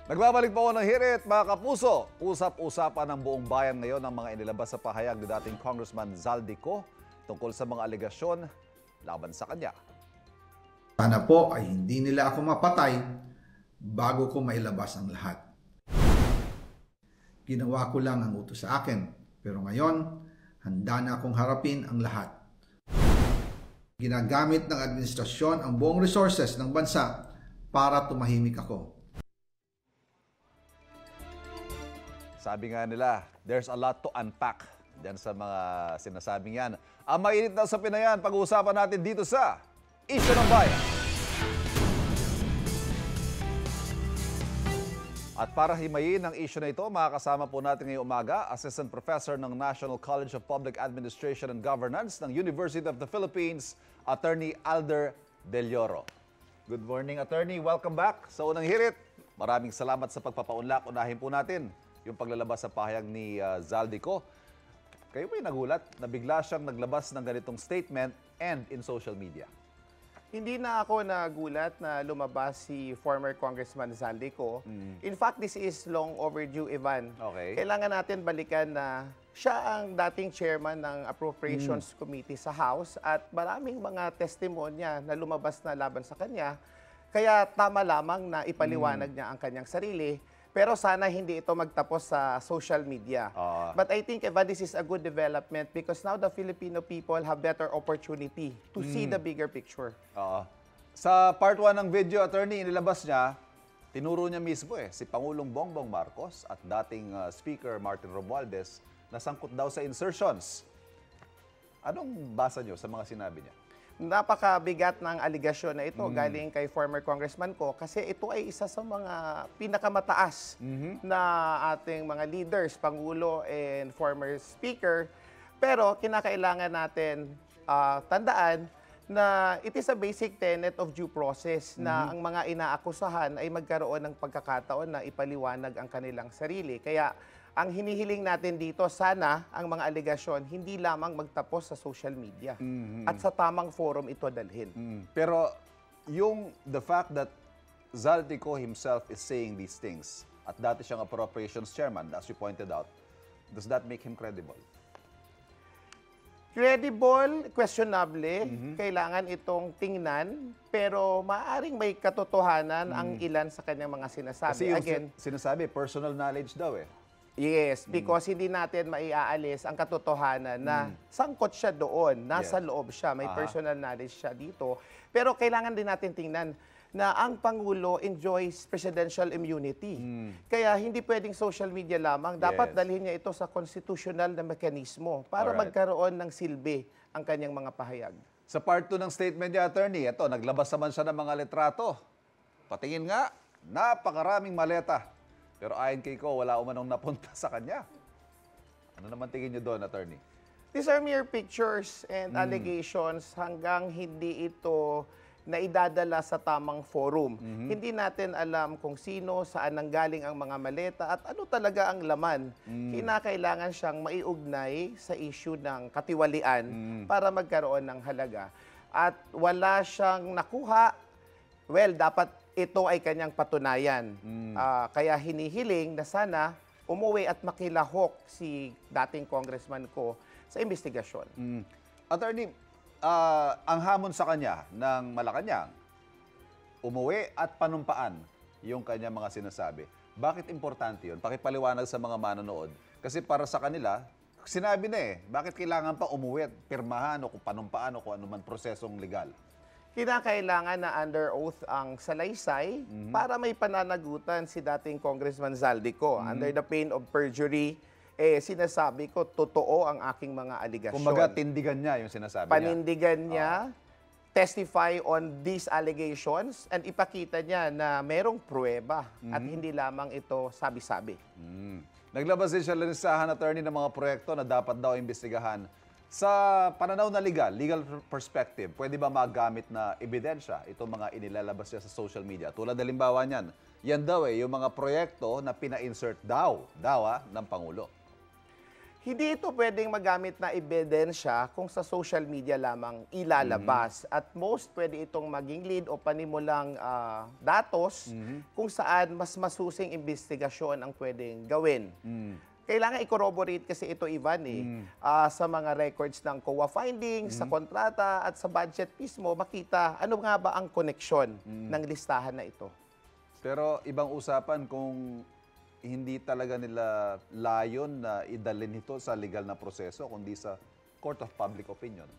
Nagbabalik po ako ng hirit, mga kapuso. Usap-usapan ng buong bayan ngayon ang mga inilabas sa pahayag ni dating Congressman Zaldico tungkol sa mga alegasyon laban sa kanya. Sana po ay hindi nila ako mapatay bago ko mailabas ang lahat. Ginawa ko lang ang utos sa akin, pero ngayon, handa na akong harapin ang lahat. Ginagamit ng administrasyon ang buong resources ng bansa para tumahimik ako. Sabi nga nila, there's a lot to unpack dyan sa mga sinasabing yan. Ang mainit na usapin na yan, pag-uusapan natin dito sa Isyu ng Bayan. At para himayin ang issue na ito, makakasama po natin ngayong umaga, Assistant Professor ng National College of Public Administration and Governance ng University of the Philippines, Attorney Alder Del Lloro. Good morning, Attorney. Welcome back sa Unang Hirit. Maraming salamat sa pagpapaunlak. Unahin po natin yung paglalabas sa pahayag ni Zaldico. Kayo ba'y nagulat na bigla siyang naglabas ng ganitong statement and in social media? Hindi na ako nagulat na lumabas si former Congressman Zaldico. In fact, this is long overdue, Ivan. Okay. Kailangan natin balikan na siya ang dating chairman ng Appropriations Committee sa House at maraming mga testimonya na lumabas na laban sa kanya. Kaya tama lamang na ipaliwanag niya ang kanyang sarili. Pero sana hindi ito magtapos sa social media. But I think, Eva, this is a good development because now the Filipino people have better opportunity to see the bigger picture. Sa part 1 ng video, Attorney, inilabas niya, tinuro niya mismo si Pangulong Bongbong Marcos at dating Speaker Martin Romualdez na sangkot daw sa insertions. Anong basa niyo sa mga sinabi niya? Napakabigat ng aligasyon na ito galing kay former congressman ko kasi ito ay isa sa mga pinakamataas na ating mga leaders, Pangulo and former Speaker. Pero kinakailangan natin tandaan na it is a basic tenet of due process na ang mga inaakusahan ay magkaroon ng pagkakataon na ipaliwanag ang kanilang sarili. Kaya ang hinihiling natin dito, sana ang mga aligasyon hindi lamang magtapos sa social media at sa tamang forum ito dalhin. Pero the fact that Zaldico himself is saying these things at dati siyang appropriations chairman, as you pointed out, does that make him credible? Credible, questionable, kailangan itong tingnan, pero maaaring may katotohanan ang ilan sa kanyang mga sinasabi. Kasi yung Again, sinasabi, personal knowledge daw yes, because hindi natin maiaalis ang katotohanan na sangkot siya doon, nasa loob siya, may personal knowledge siya dito. Pero kailangan din natin tingnan na ang Pangulo enjoys presidential immunity. Kaya hindi pwedeng social media lamang. Dapat dalhin niya ito sa constitutional na mekanismo para magkaroon ng silbi ang kanyang mga pahayag. Sa part 2 ng statement niya, Attorney, ito, naglabas naman siya ng mga litrato. Patingin nga, napakaraming maleta. Pero ayon kay ko, wala umanong napunta sa kanya. Ano naman tingin niyo doon, Attorney? These are mere pictures and allegations hanggang hindi ito naidadala sa tamang forum. Hindi natin alam kung sino, saan nanggaling ang mga maleta at ano talaga ang laman. Kinakailangan siyang maiugnay sa issue ng katiwalian para magkaroon ng halaga. At wala siyang nakuha, well, dapat ito ay kanyang patunayan. Kaya hinihiling na sana umuwi at makilahok si dating congressman ko sa investigasyon. Attorney, ang hamon sa kanya ng Malacanang, umuwi at panumpaan yung kanyang mga sinasabi. Bakit importante yun? Pakipaliwanag sa mga manonood. Kasi para sa kanila, sinabi na bakit kailangan pa umuwi at pirmahan o kung panumpaan o kung anuman prosesong legal? Kinakailangan na under oath ang salaysay para may pananagutan si dating Congressman Zaldico. Under the pain of perjury, sinasabi ko, totoo ang aking mga aligasyon. Kumbaga, tindigan niya yung sinasabi niya. Panindigan niya, testify on these allegations, and ipakita niya na merong pruweba at hindi lamang ito sabi-sabi. Naglabas din siya listahan, Attorney, ng mga proyekto na dapat daw imbestigahan. Sa pananaw na legal perspective, pwede ba magamit na ebidensya itong mga inilalabas niya sa social media? Tulad halimbawa niyan, yan daw yung mga proyekto na pina-insert daw ng Pangulo. Hindi ito pwedeng magamit na ebidensya kung sa social media lamang ilalabas. At most, pwede itong maging lead o panimulang datos kung saan mas masusing investigasyon ang pwedeng gawin. Kailangan i-corroborate kasi ito, Ivan, sa mga records ng COA findings, sa kontrata at sa budget mismo, makita ano nga ba ang koneksyon ng listahan na ito. Pero ibang usapan kung hindi talaga nila layon na idalhin ito sa legal na proseso, kundi sa Court of Public Opinion.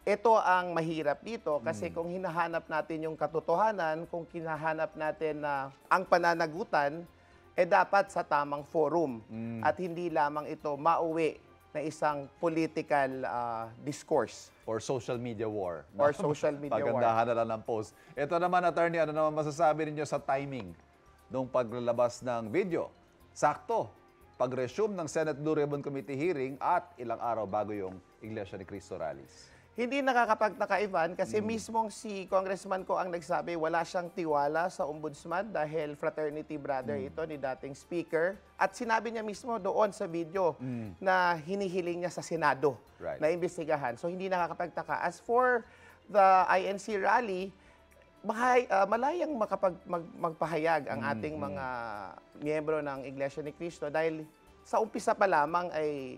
Ito ang mahirap dito kasi kung hinahanap natin yung katotohanan, kung hinahanap natin na ang pananagutan, dapat sa tamang forum at hindi lamang ito mauwi na isang political discourse. Or social media war. Or social media war. Pagandahan na lang ng post. Ito naman, attorney, ano naman masasabi ninyo sa timing nung paglalabas ng video? Sakto, pag-resume ng Senate Blue Ribbon Committee hearing at ilang araw bago yung Iglesia ni Cristo rallies. Hindi nakakapagtaka, Ivan, kasi mismong si Congressman ko ang nagsabi wala siyang tiwala sa ombudsman dahil fraternity brother ito ni dating speaker. At sinabi niya mismo doon sa video na hinihiling niya sa Senado na imbestigahan. So hindi nakakapagtaka. As for the INC rally, malayang magpahayag ang ating mga miyembro ng Iglesia ni Cristo dahil sa umpisa pa lamang ay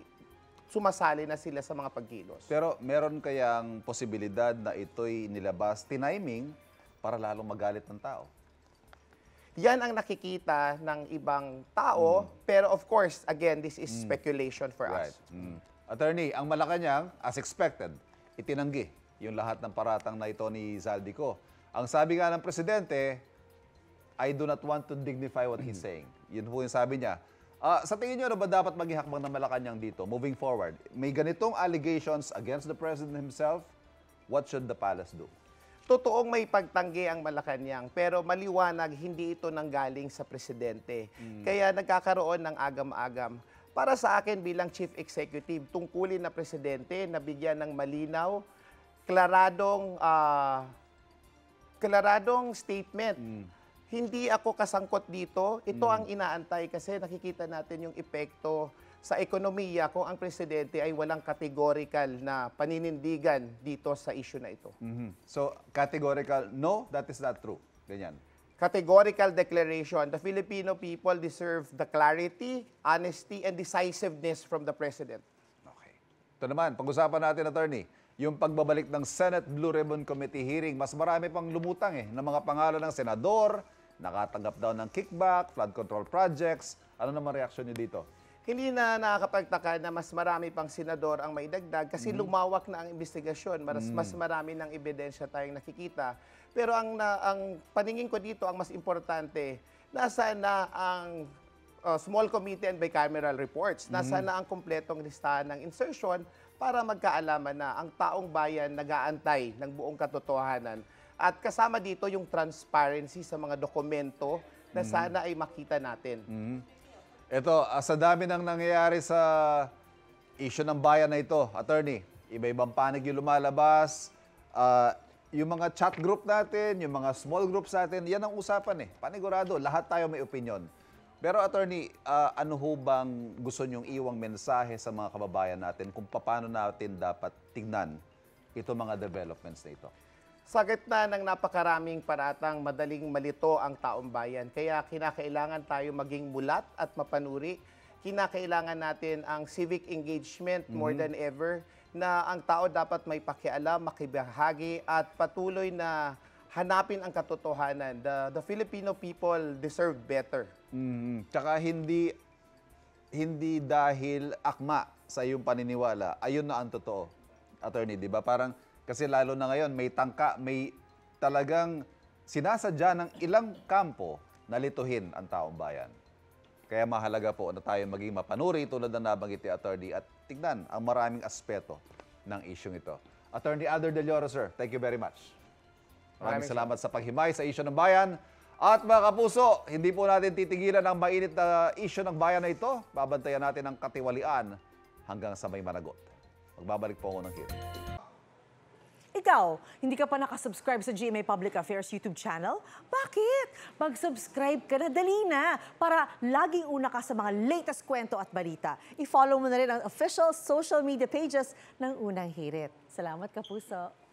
sumasali na sila sa mga pagkilos. Pero meron kayang posibilidad na ito'y nilabas tiniming para lalong magalit ng tao? Yan ang nakikita ng ibang tao, pero of course, again, this is speculation for us. Attorney, ang Malacanang, as expected, itinanggi yung lahat ng paratang na ito ni Zaldico. Ang sabi nga ng Presidente, I do not want to dignify what he's saying. Yun po yung sabi niya. Sa tingin niyo, ano ba dapat maging hakbang ng Malacanang dito, moving forward? May ganitong allegations against the President himself, what should the palace do? Totoong may pagtanggi ang Malacanang, pero maliwanag, hindi ito nanggaling sa Presidente. Kaya nagkakaroon ng agam-agam. Para sa akin bilang Chief Executive, tungkulin na Presidente na bigyan ng malinaw, klaradong statement. Hindi ako kasangkot dito. Ito ang inaantay kasi nakikita natin yung epekto sa ekonomiya kung ang Presidente ay walang categorical na paninindigan dito sa issue na ito. So, categorical, no, that is not true. Ganyan. Categorical declaration, the Filipino people deserve the clarity, honesty, and decisiveness from the President. Okay. Ito naman, pag-usapan natin, attorney, yung pagbabalik ng Senate Blue Ribbon Committee hearing, mas marami pang lumutang ng mga pangalan ng senador, nakatanggap daw ng kickback, flood control projects. Ano naman reaksyon niyo dito? Hindi na nakakapagtaka na mas marami pang senador ang may dagdag kasi lumawak na ang investigasyon. Mas marami ng ebidensya tayong nakikita. Pero ang paningin ko dito, ang mas importante, nasaan na ang small committee and bicameral reports? Nasaan na ang kumpletong listahan ng insertion para magkaalaman na ang taong bayan nag-aantay ng buong katotohanan. At kasama dito yung transparency sa mga dokumento na sana ay makita natin. Ito, sa dami ng nangyayari sa issue ng bayan na ito, attorney, iba-ibang panig yung lumalabas, yung mga chat group natin, yung mga small groups natin, yan ang usapan Panigurado, lahat tayo may opinion. Pero attorney, ano ho bang gusto nyong iwang mensahe sa mga kababayan natin kung paano natin dapat tignan itong mga developments na ito? Sa gitna ng napakaraming paratang, madaling malito ang taong bayan. Kaya kinakailangan tayo maging mulat at mapanuri. Kinakailangan natin ang civic engagement more than ever, na ang tao dapat may pakialam, makibahagi at patuloy na hanapin ang katotohanan. The Filipino people deserve better. Tsaka hindi dahil akma sa iyong paniniwala, ayun na ang totoo. Attorney, di ba? Parang kasi lalo na ngayon, may tangka, may talagang sinasadya ng ilang kampo na lituhin ang taong bayan. Kaya mahalaga po na tayo maging mapanuri tulad na nabanggit ni Attorney at tignan ang maraming aspeto ng isyong ito. Attorney Alder Del Oro, sir, thank you very much. Maraming salamat sa paghimay sa isyu ng bayan. At mga kapuso, hindi po natin titigilan ang mainit na isyu ng bayan na ito. Babantayan natin ang katiwalian hanggang sa may managot. Magbabalik po ako ng hearing. Ikaw, hindi ka pa nakasubscribe sa GMA Public Affairs YouTube channel? Bakit? Mag-subscribe ka na, dali na, para laging una ka sa mga latest kwento at balita. I-follow mo na rin ang official social media pages ng Unang Hirit. Salamat, Kapuso.